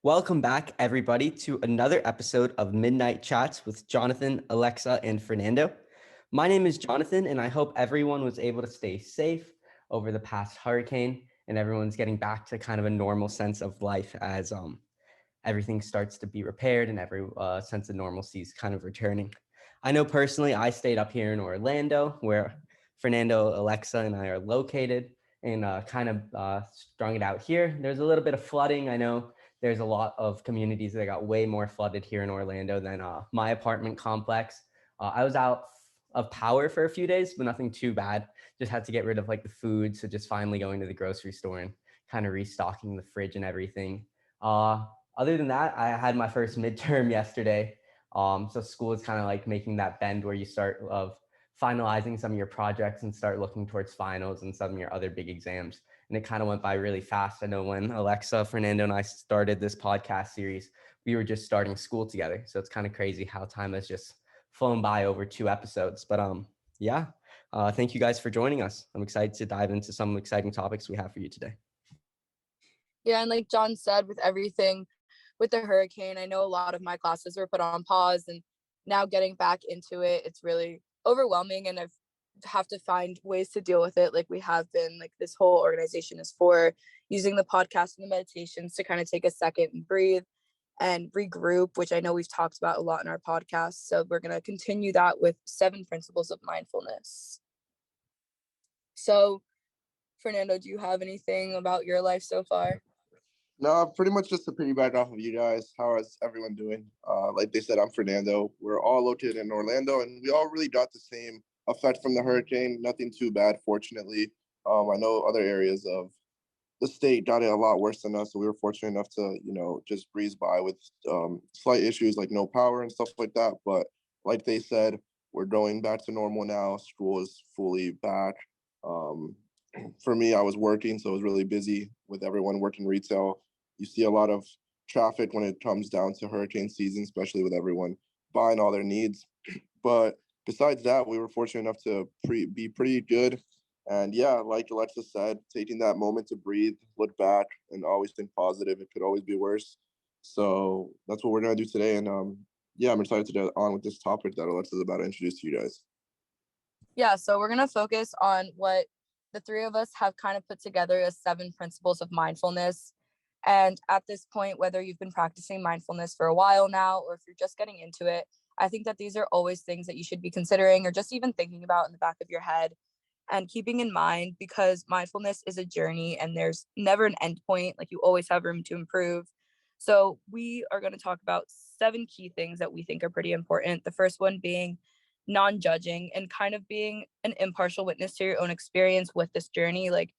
Welcome back, everybody, to another episode of Midnight Chats with Jonathan, Alexa, and Fernando. My name is Jonathan, and I hope everyone was able to stay safe over the past hurricane, and everyone's getting back to kind of a normal sense of life as everything starts to be repaired and every sense of normalcy is kind of returning. I know personally, I stayed up here in Orlando, where Fernando, Alexa, and I are located, and strung it out here. There's a little bit of flooding. I know there's a lot of communities that got way more flooded here in Orlando than my apartment complex. I was out of power for a few days, but nothing too bad. Just had to get rid of like the food. So just finally going to the grocery store and kind of restocking the fridge and everything. Other than that, I had my first midterm yesterday. So school is kind of like making that bend where you start of finalizing some of your projects and start looking towards finals and some of your other big exams. And it kind of went by really fast. I know when Alexa, Fernando, and I started this podcast series, we were just starting school together. So it's kind of crazy how time has just flown by over 2 episodes. But thank you guys for joining us. I'm excited to dive into some exciting topics we have for you today. Yeah, and like John said, with everything with the hurricane, I know a lot of my classes were put on pause, and now getting back into it, it's really overwhelming, and I've have to find ways to deal with it like we have been. Like, this whole organization is for using the podcast and the meditations to kind of take a second and breathe and regroup, which I know we've talked about a lot in our podcast. So we're going to continue that with 7 principles of mindfulness. So Fernando, do you have anything about your life so far? No, pretty much just to piggyback off of you guys. How is everyone doing? Like they said, I'm Fernando. We're all located in Orlando, and we all really got the same effect from the hurricane. Nothing too bad, fortunately. I know other areas of the state got it a lot worse than us, so we were fortunate enough to, just breeze by with slight issues like no power and stuff like that. But like they said, we're going back to normal now. School is fully back. For me, I was working, so I was really busy with everyone working retail. You see a lot of traffic when it comes down to hurricane season, especially with everyone buying all their needs. But besides that, we were fortunate enough to be pretty good. And yeah, like Alexa said, taking that moment to breathe, look back, and always think positive. It could always be worse. So that's what we're going to do today. And I'm excited to get on with this topic that Alexa is about to introduce to you guys. Yeah, so we're going to focus on what the 3 of us have kind of put together as 7 principles of mindfulness. And at this point, whether you've been practicing mindfulness for a while now, or if you're just getting into it, I think that these are always things that you should be considering or just even thinking about in the back of your head and keeping in mind, because mindfulness is a journey and there's never an end point. Like, you always have room to improve. So we are going to talk about 7 key things that we think are pretty important. The first one being non-judging and kind of being an impartial witness to your own experience with this journey. Like,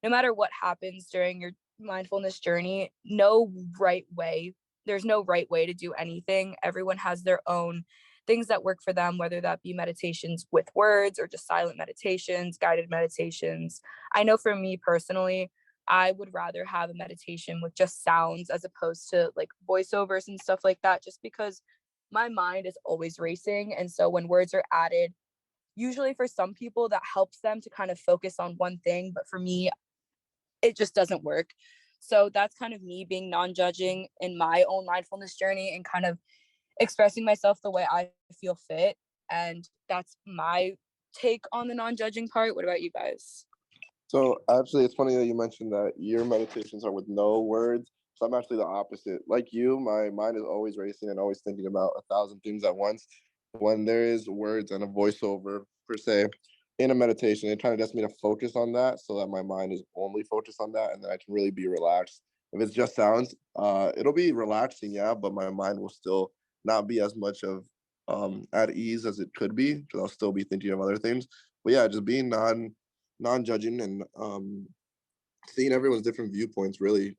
no matter what happens during your mindfulness journey, there's no right way to do anything. Everyone has their own things that work for them, whether that be meditations with words or just silent meditations, guided meditations. I know for me personally, I would rather have a meditation with just sounds as opposed to like voiceovers and stuff like that, just because my mind is always racing. And so when words are added, usually for some people that helps them to kind of focus on one thing, but for me, it just doesn't work. So that's kind of me being non-judging in my own mindfulness journey and kind of expressing myself the way I feel fit. And that's my take on the non-judging part. What about you guys? So actually, it's funny that you mentioned that your meditations are with no words. So I'm actually the opposite. Like you, my mind is always racing and always thinking about 1,000 things at once. When there is words and a voiceover per se in a meditation, it kind of gets me to focus on that so that my mind is only focused on that, and then I can really be relaxed. If it's just sounds, it'll be relaxing, yeah, but my mind will still not be as much of at ease as it could be, because I'll still be thinking of other things. But yeah, just being non-judging and seeing everyone's different viewpoints, really.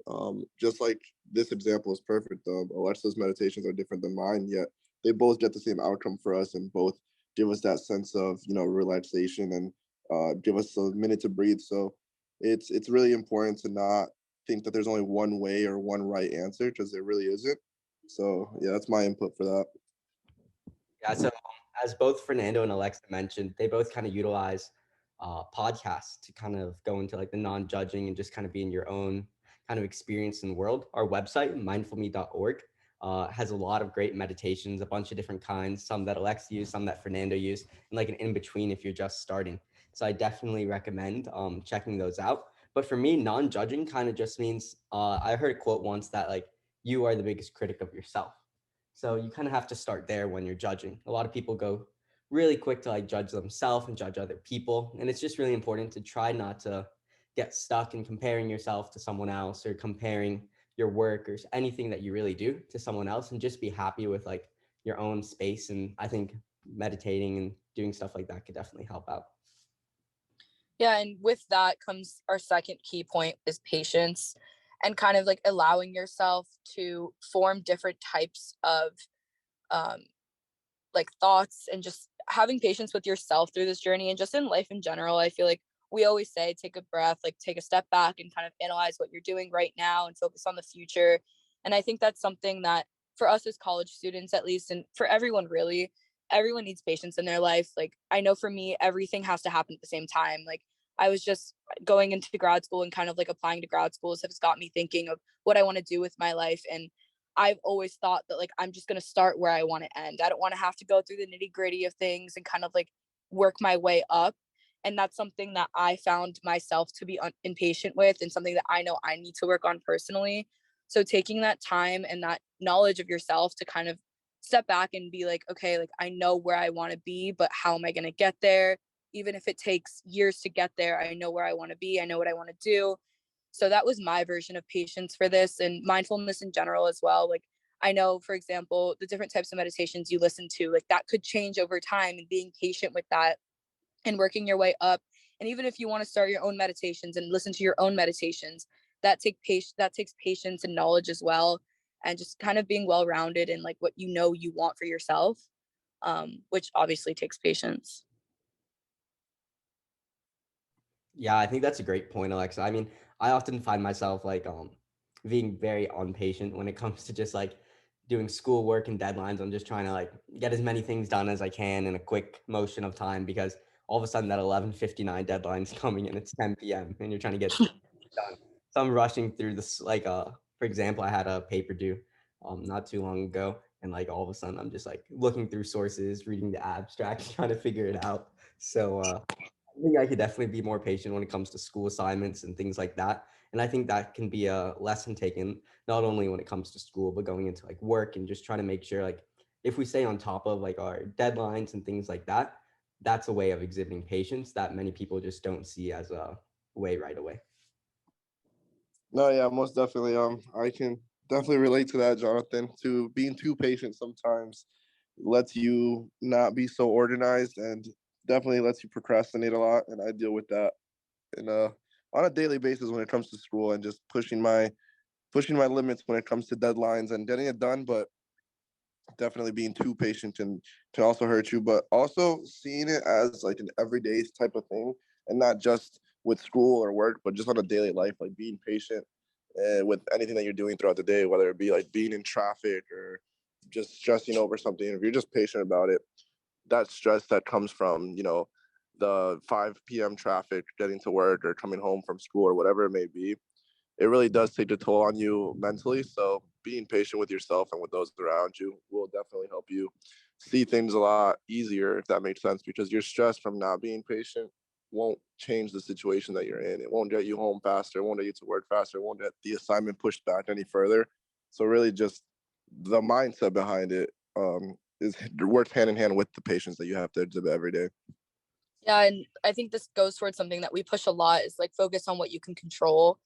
Just like this example is perfect. Alexa's meditations are different than mine, yet they both get the same outcome for us, and both give us that sense of relaxation and give us a minute to breathe. So it's really important to not think that there's only one way or one right answer, because there really isn't. So yeah, that's my input for that. Yeah, so as both Fernando and Alexa mentioned, they both kind of utilize podcasts to kind of go into like the non-judging and just kind of being your own kind of experience in the world. Our website, mindfulme.org, has a lot of great meditations, a bunch of different kinds, some that Alex used, some that Fernando used, and like an in-between if you're just starting. So I definitely recommend checking those out. But for me, non-judging kind of just means, I heard a quote once that like, you are the biggest critic of yourself. So you kind of have to start there when you're judging. A lot of people go really quick to like judge themselves and judge other people. And it's just really important to try not to get stuck in comparing yourself to someone else or comparing your work or anything that you really do to someone else, and just be happy with like your own space. And I think meditating and doing stuff like that could definitely help out. Yeah, and with that comes our second key point is patience, and kind of like allowing yourself to form different types of um, like thoughts, and just having patience with yourself through this journey and just in life in general. I feel like we always say take a breath, like take a step back and kind of analyze what you're doing right now and focus on the future. And I think that's something that for us as college students, at least, and for everyone really, everyone needs patience in their life. Like I know for me, everything has to happen at the same time. Like I was just going into grad school and kind of like applying to grad schools has got me thinking of what I want to do with my life. And I've always thought that like I'm just going to start where I want to end. I don't want to have to go through the nitty gritty of things and kind of like work my way up. And that's something that I found myself to be impatient with, and something that I know I need to work on personally. So taking that time and that knowledge of yourself to kind of step back and be like, okay, like I know where I want to be, but how am I going to get there? Even if it takes years to get there, I know where I want to be. I know what I want to do. So that was my version of patience for this, and mindfulness in general as well. Like I know, for example, the different types of meditations you listen to, like that could change over time, and being patient with that and working your way up. And even if you want to start your own meditations and listen to your own meditations, that takes patience and knowledge as well, and just kind of being well rounded in like what you know you want for yourself, which obviously takes patience. Yeah, I think that's a great point, Alexa. I mean, I often find myself like being very impatient when it comes to just like doing schoolwork and deadlines. I'm just trying to like get as many things done as I can in a quick motion of time, because all of a sudden that 11:59 deadline's coming and it's 10 p.m. and you're trying to get done. So I'm rushing through this like for example, I had a paper due not too long ago, and like all of a sudden I'm just like looking through sources, reading the abstract, trying to figure it out. So I think I could definitely be more patient when it comes to school assignments and things like that. And I think that can be a lesson taken not only when it comes to school, but going into like work, and just trying to make sure like if we stay on top of like our deadlines and things like that, that's a way of exhibiting patience that many people just don't see as a way right away. No, yeah, most definitely. I can definitely relate to that, Jonathan. To being too patient sometimes lets you not be so organized, and definitely lets you procrastinate a lot. And I deal with that in on a daily basis when it comes to school, and just pushing my limits when it comes to deadlines and getting it done. But definitely being too patient can also hurt you. But also seeing it as like an everyday type of thing, and not just with school or work, but just on a daily life, like being patient with anything that you're doing throughout the day, whether it be like being in traffic or just stressing over something. If you're just patient about it, that stress that comes from, the 5 p.m. traffic getting to work or coming home from school or whatever it may be, it really does take a toll on you mentally. So being patient with yourself and with those around you will definitely help you see things a lot easier, if that makes sense, because your stress from not being patient won't change the situation that you're in. It won't get you home faster. It won't get you to work faster. It won't get the assignment pushed back any further. So really just the mindset behind it is works hand in hand with the patience that you have to exhibit every day. Yeah, and I think this goes towards something that we push a lot, is like focus on what you can control.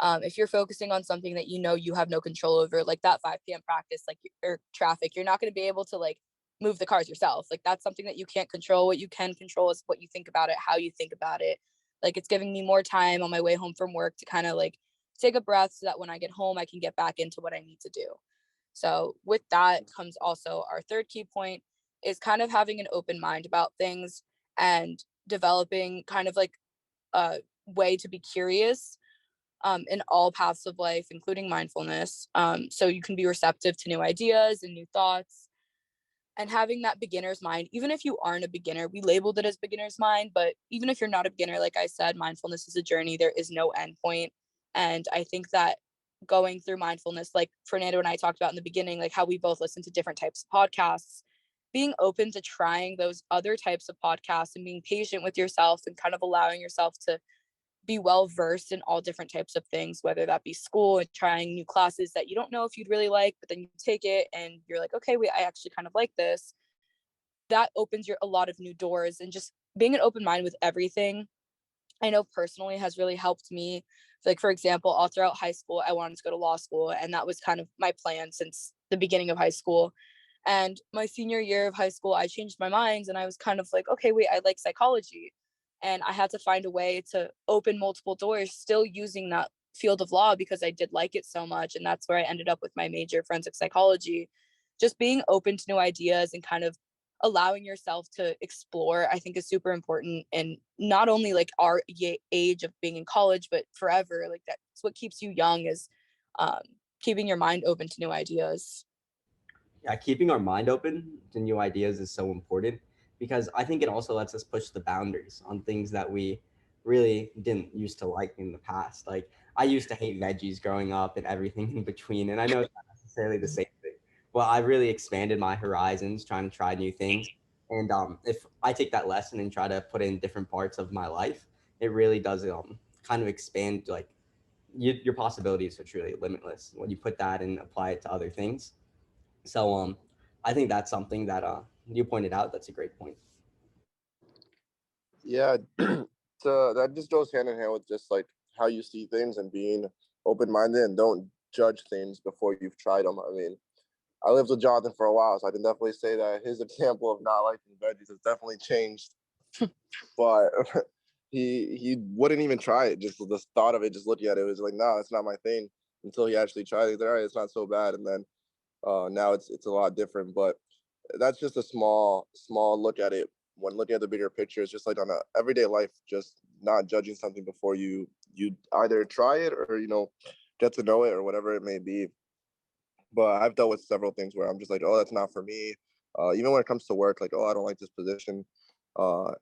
If you're focusing on something that you know you have no control over, like that 5 p.m. practice, like or traffic, you're not going to be able to like move the cars yourself. Like that's something that you can't control. What you can control is what you think about it, how you think about it. Like it's giving me more time on my way home from work to kind of like take a breath, so that when I get home, I can get back into what I need to do. So with that comes also our third key point, is kind of having an open mind about things, and developing kind of like a way to be curious in all paths of life, including mindfulness. So you can be receptive to new ideas and new thoughts, and having that beginner's mind. Even if you aren't a beginner, we labeled it as beginner's mind, but even if you're not a beginner, like I said, mindfulness is a journey. There is no end point. And I think that going through mindfulness, like Fernando and I talked about in the beginning, like how we both listen to different types of podcasts, being open to trying those other types of podcasts and being patient with yourself and kind of allowing yourself to be well versed in all different types of things, whether that be school and trying new classes that you don't know if you'd really like, but then you take it and you're like, okay, wait, I actually kind of like this. That opens a lot of new doors, and just being an open mind with everything, I know personally has really helped me. Like, for example, all throughout high school, I wanted to go to law school, and that was kind of my plan since the beginning of high school. And my senior year of high school, I changed my mind and I was kind of like, okay, wait, I like psychology. And I had to find a way to open multiple doors, still using that field of law because I did like it so much. And that's where I ended up with my major, forensic psychology. Just being open to new ideas and kind of allowing yourself to explore, I think, is super important. And not only like our age of being in college, but forever. Like, that's what keeps you young, is um, keeping your mind open to new ideas. Yeah, keeping our mind open to new ideas is so important because I think it also lets us push the boundaries on things that we really didn't used to like in the past. Like, I used to hate veggies growing up and everything in between, and I know it's not necessarily the same thing, but I really expanded my horizons trying to try new things. And if I take that lesson and try to put it in different parts of my life, it really does kind of expand like your possibilities are truly limitless when you put that and apply it to other things. So I think that's something that you pointed out. That's a great point. Yeah, so that just goes hand in hand with just like how you see things and being open minded and don't judge things before you've tried them. I mean, I lived with Jonathan for a while, so I can definitely say that his example of not liking veggies has definitely changed. But he wouldn't even try it. Just the thought of it, just looking at it, was like, no, it's not my thing. Until he actually tried it, he's like, all right, it's not so bad. And then now it's a lot different. But that's just a small look at it. When looking at the bigger picture, it's just like on a everyday life, just not judging something before you either try it or get to know it or whatever it may be. But I've dealt with several things where I'm just like, oh, that's not for me. Even when it comes to work, like, oh, I don't like this position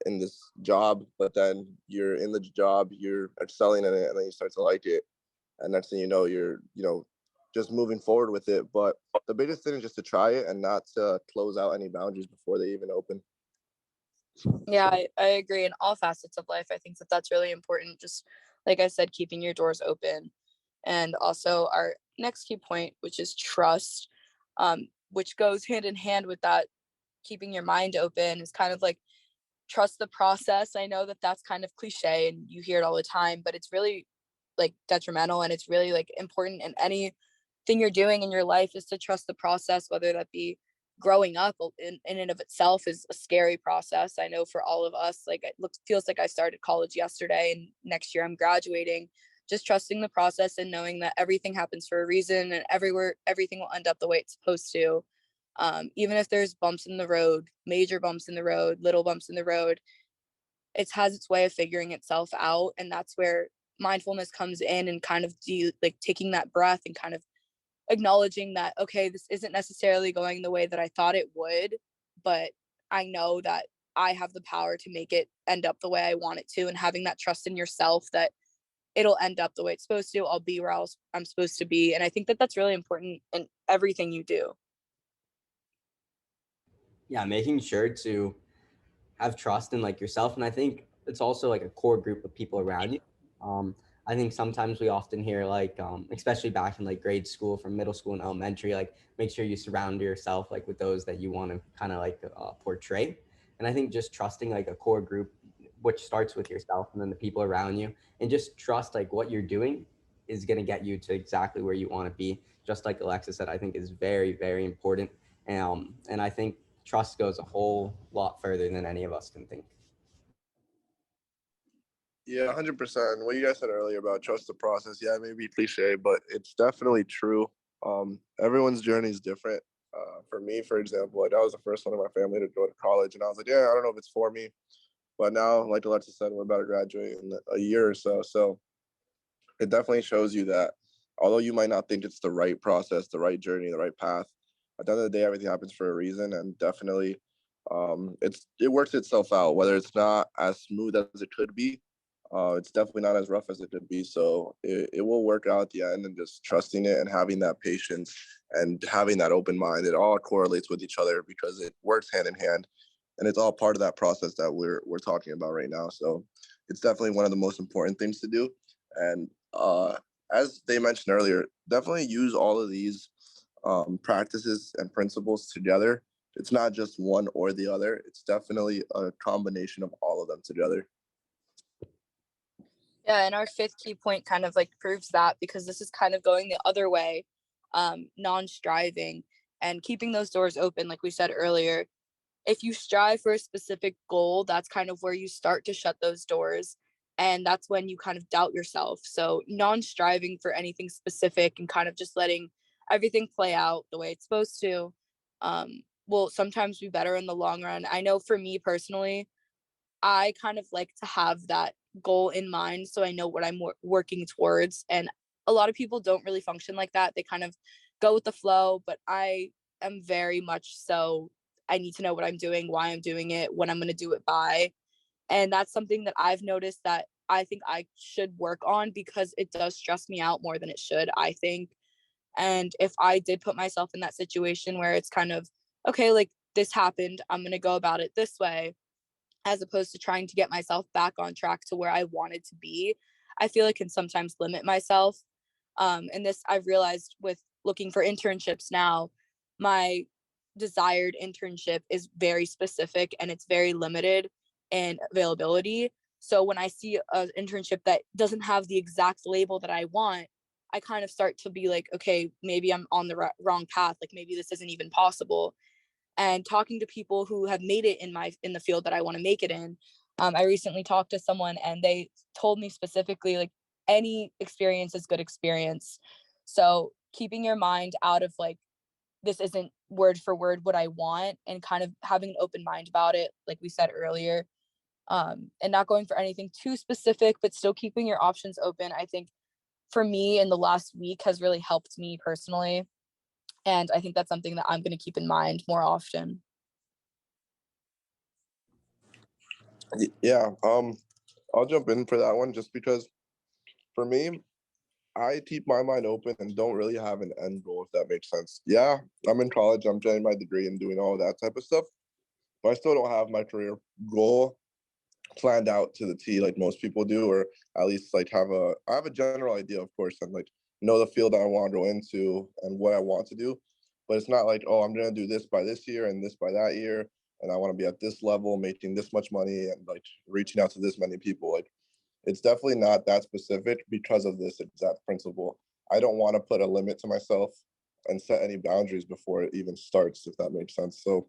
in this job. But then you're in the job, you're excelling in it, and then you start to like it. And next thing you know, you're just moving forward with it. But the biggest thing is just to try it and not to close out any boundaries before they even open. Yeah, I agree. In all facets of life, I think that that's really important. Just like I said, keeping your doors open. And also our next key point, which is trust, which goes hand in hand with that, keeping your mind open, is kind of like trust the process. I know that that's kind of cliche and you hear it all the time, but it's really like detrimental, and it's really like important in anything you're doing in your life, is to trust the process, whether that be growing up in and of itself is a scary process. I know for all of us, like, it feels like I started college yesterday and next year I'm graduating. Just trusting the process and knowing that everything happens for a reason, and everything will end up the way it's supposed to. Even if there's bumps in the road, major bumps in the road, little bumps in the road, it has its way of figuring itself out. And that's where mindfulness comes in, and kind of like taking that breath and kind of acknowledging that, okay, this isn't necessarily going the way that I thought it would, but I know that I have the power to make it end up the way I want it to, and having that trust in yourself that it'll end up the way it's supposed to. I'll be where I'm supposed to be. And I think that that's really important in everything you do. Yeah, making sure to have trust in like yourself, and I think it's also like a core group of people around you. um I think sometimes we often hear like especially back in like grade school, from middle school and elementary, like make sure you surround yourself like with those that you want to kind of like portray. And I think just trusting like a core group, which starts with yourself and then the people around you, and just trust like what you're doing is going to get you to exactly where you want to be, just like Alexa said, I think is very, very important. And I think trust goes a whole lot further than any of us can think. Yeah, 100%. What you guys said earlier about trust the process, yeah, it may be cliche, but it's definitely true. Everyone's journey is different. For me, for example, like, I was the first one in my family to go to college, and I was like, yeah, I don't know if it's for me. But now, like Alexa said, we're about to graduate in a year or so. So it definitely shows you that although you might not think it's the right process, the right journey, the right path, at the end of the day, everything happens for a reason, and definitely, it works itself out. Whether it's not as smooth as it could be, It's definitely not as rough as it could be. So it will work out at the end, and just trusting it and having that patience and having that open mind. It all correlates with each other because it works hand in hand, and it's all part of that process that we're talking about right now. So it's definitely one of the most important things to do. And as they mentioned earlier, definitely use all of these practices and principles together. It's not just one or the other. It's definitely a combination of all of them together. Yeah, and our fifth key point kind of like proves that, because this is kind of going the other way, non-striving and keeping those doors open. Like we said earlier, if you strive for a specific goal, that's kind of where you start to shut those doors. And that's when you kind of doubt yourself. So non-striving for anything specific and kind of just letting everything play out the way it's supposed to, will sometimes be better in the long run. I know for me personally, I kind of like to have that goal in mind so I know what I'm working towards. And a lot of people don't really function like that. They kind of go with the flow, but I am very much so, I need to know what I'm doing, why I'm doing it, when I'm going to do it by. And that's something that I've noticed that I think I should work on, because it does stress me out more than it should, I think. And if I did put myself in that situation where it's kind of, okay, like this happened, I'm going to go about it this way, as opposed to trying to get myself back on track to where I wanted to be, I feel like can sometimes limit myself. And this I've realized with looking for internships now, my desired internship is very specific and it's very limited in availability. So when I see an internship that doesn't have the exact label that I want, I kind of start to be like, okay, maybe I'm on the wrong path. Like maybe this isn't even possible. And talking to people who have made it in the field that I want to make it in. I recently talked to someone and they told me specifically, like, any experience is good experience. So keeping your mind out of like, this isn't word for word what I want, and kind of having an open mind about it, like we said earlier, and not going for anything too specific, but still keeping your options open. I think for me in the last week has really helped me personally. And I think that's something that I'm going to keep in mind more often. Yeah, I'll jump in for that one just because for me, I keep my mind open and don't really have an end goal, if that makes sense. Yeah, I'm in college, I'm getting my degree and doing all that type of stuff, but I still don't have my career goal planned out to the T like most people do, or at least like I have a general idea, of course, and like know the field that I want to go into and what I want to do. But it's not like, oh, I'm gonna do this by this year and this by that year, and I want to be at this level, making this much money, and like reaching out to this many people. Like it's definitely not that specific because of this exact principle. I don't want to put a limit to myself and set any boundaries before it even starts, if that makes sense. So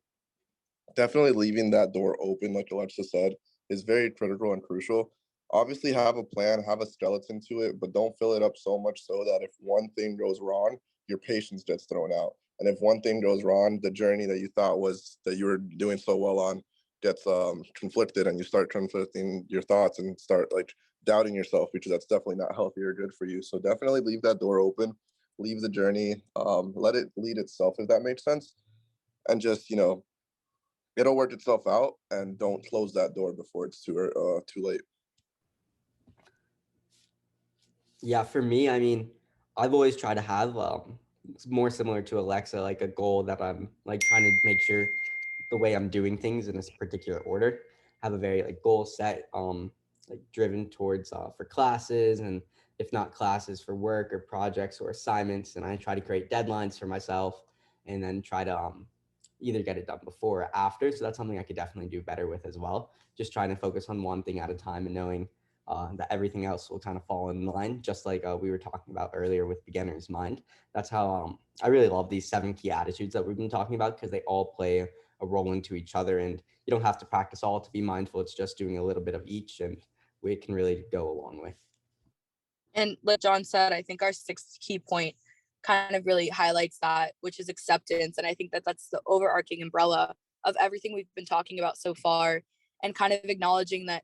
definitely leaving that door open, like Alexa said, is very critical and crucial. Obviously, have a plan, have a skeleton to it, but don't fill it up so much so that if one thing goes wrong, your patience gets thrown out. And if one thing goes wrong, the journey that you thought was that you were doing so well on gets conflicted, and you start conflicting your thoughts and start like doubting yourself, because that's definitely not healthy or good for you. So definitely leave that door open, leave the journey, let it lead itself, if that makes sense. And just, it'll work itself out, and don't close that door before it's too late. Yeah, for me, I mean, I've always tried to have more similar to Alexa, like a goal that I'm like trying to make sure the way I'm doing things in this particular order. Have a very like goal set, like driven towards for classes, and if not classes, for work or projects or assignments. And I try to create deadlines for myself, and then try to either get it done before or after. So that's something I could definitely do better with as well. Just trying to focus on one thing at a time, and knowing that everything else will kind of fall in line, just like we were talking about earlier with beginner's mind. That's how I really love these 7 key attitudes that we've been talking about, because they all play a role into each other, and you don't have to practice all to be mindful. It's just doing a little bit of each, and we can really go a long way. And like John said, I think our sixth key point kind of really highlights that, which is acceptance. And I think that that's the overarching umbrella of everything we've been talking about so far, and kind of acknowledging that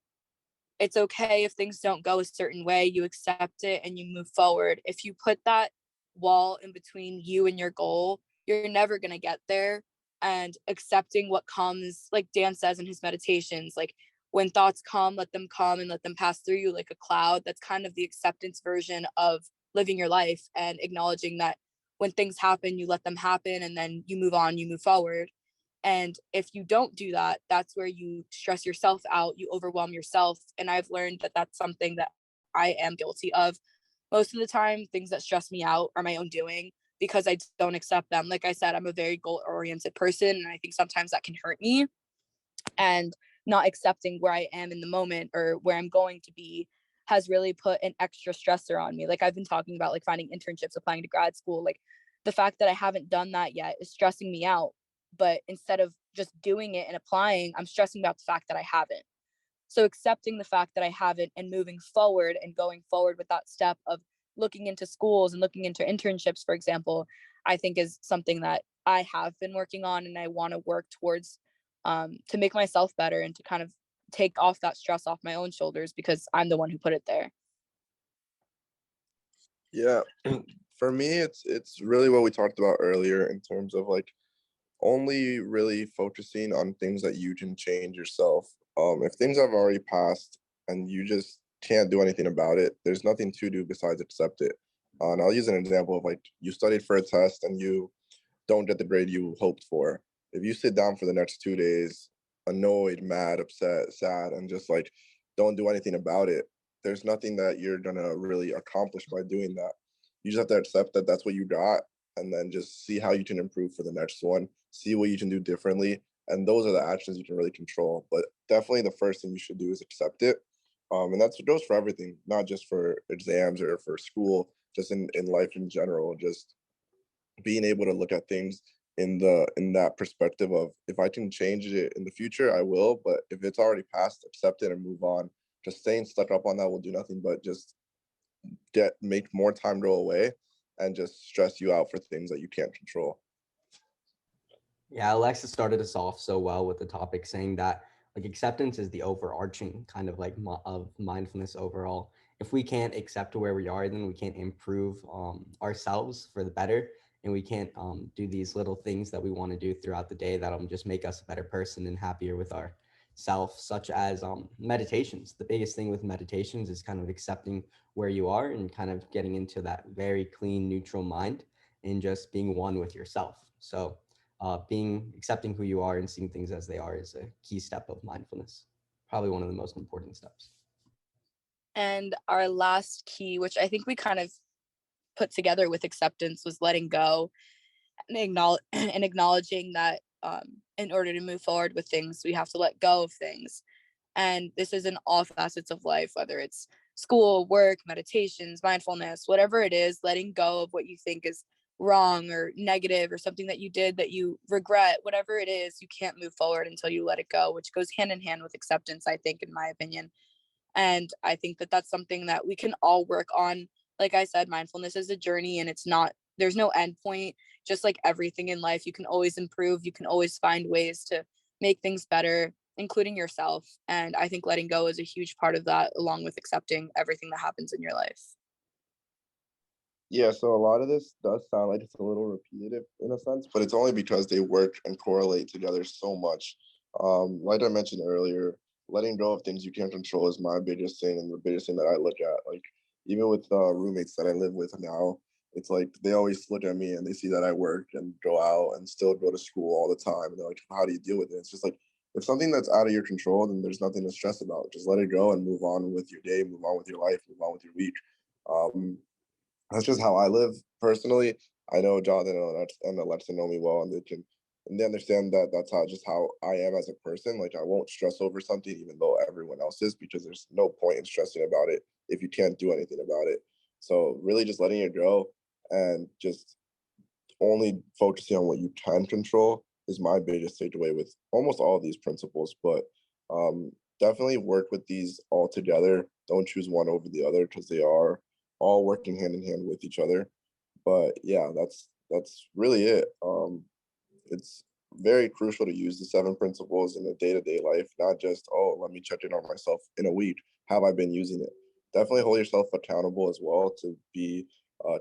it's okay if things don't go a certain way. You accept it and you move forward. If you put that wall in between you and your goal, you're never going to get there. And accepting what comes, like Dan says in his meditations, like when thoughts come and let them pass through you like a cloud. That's kind of the acceptance version of living your life and acknowledging that when things happen, you let them happen and then you move on, you move forward. And if you don't do that, that's where you stress yourself out, you overwhelm yourself. And I've learned that that's something that I am guilty of. Most of the time, things that stress me out are my own doing because I don't accept them. Like I said, I'm a very goal oriented person. And I think sometimes that can hurt me. And not accepting where I am in the moment or where I'm going to be has really put an extra stressor on me. Like I've been talking about like finding internships, applying to grad school, like the fact that I haven't done that yet is stressing me out. But instead of just doing it and applying, I'm stressing about the fact that I haven't. So accepting the fact that I haven't and moving forward and going forward with that step of looking into schools and looking into internships, for example, I think is something that I have been working on and I want to work towards, to make myself better and to kind of take off that stress off my own shoulders because I'm the one who put it there. Yeah, for me, it's really what we talked about earlier in terms of like only really focusing on things that you can change yourself. If things have already passed and you just can't do anything about it, there's nothing to do besides accept it. And I'll use an example of like you studied for a test and you don't get the grade you hoped for. If you sit down for the next 2 days, annoyed, mad, upset, sad, and just like don't do anything about it, there's nothing that you're gonna really accomplish by doing that. You just have to accept that that's what you got, and then just see how you can improve for the next one. See what you can do differently, and those are the actions you can really control. But definitely, the first thing you should do is accept it, and that's what goes for everything, not just for exams or for school, just in life in general. Just being able to look at things in that perspective of if I can change it in the future, I will. But if it's already passed, accept it and move on. Just staying stuck up on that will do nothing but just make more time go away and just stress you out for things that you can't control. Yeah, Alexa started us off so well with the topic saying that like acceptance is the overarching kind of like of mindfulness overall. If we can't accept where we are, then we can't improve ourselves for the better, and we can't do these little things that we want to do throughout the day that'll just make us a better person and happier with our self, such as meditations. The biggest thing with meditations is kind of accepting where you are and kind of getting into that very clean, neutral mind and just being one with yourself. So being accepting who you are and seeing things as they are is a key step of mindfulness, probably one of the most important steps. And our last key, which I think we kind of put together with acceptance, was letting go and acknowledging that in order to move forward with things, we have to let go of things. And this is in all facets of life, whether it's school, work, meditations, mindfulness, whatever it is, letting go of what you think is wrong or negative or something that you did that you regret, whatever it is, you can't move forward until you let it go, which goes hand in hand with acceptance, I think, in my opinion. And I think that that's something that we can all work on. Like I said, mindfulness is a journey and there's no end point. Just like everything in life, you can always improve. You can always find ways to make things better, including yourself. And I think letting go is a huge part of that, along with accepting everything that happens in your life. Yeah, so a lot of this does sound like it's a little repetitive in a sense, but it's only because they work and correlate together so much. Like I mentioned earlier, letting go of things you can't control is my biggest thing and the biggest thing that I look at. Like even with roommates that I live with now, it's like they always look at me and they see that I work and go out and still go to school all the time. And they're like, how do you deal with it? It's just like, if something that's out of your control, then there's nothing to stress about. Just let it go and move on with your day, move on with your life, move on with your week. That's just how I live personally. I know Jonathan and Alexa know me well, and they understand that that's how I am as a person. Like I won't stress over something, even though everyone else is, because there's no point in stressing about it if you can't do anything about it. So really, just letting it go and just only focusing on what you can control is my biggest takeaway with almost all of these principles. But definitely work with these all together. Don't choose one over the other because they are all working hand in hand with each other. But yeah, that's really it. It's very crucial to use the 7 principles in a day-to-day life, not just, oh, let me check in on myself in a week. Have I been using it? Definitely hold yourself accountable as well to be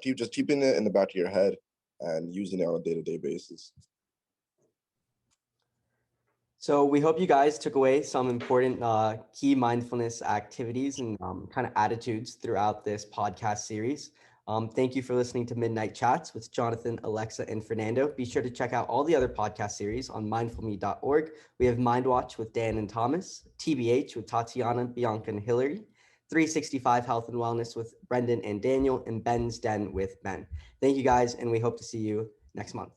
keeping it in the back of your head and using it on a day-to-day basis. So we hope you guys took away some important key mindfulness activities and kind of attitudes throughout this podcast series. Thank you for listening to Midnight Chats with Jonathan, Alexa, and Fernando. Be sure to check out all the other podcast series on mindfulme.org. We have Mind Watch with Dan and Thomas, TBH with Tatiana, Bianca, and Hillary, 365 Health and Wellness with Brendan and Daniel, and Ben's Den with Ben. Thank you guys, and we hope to see you next month.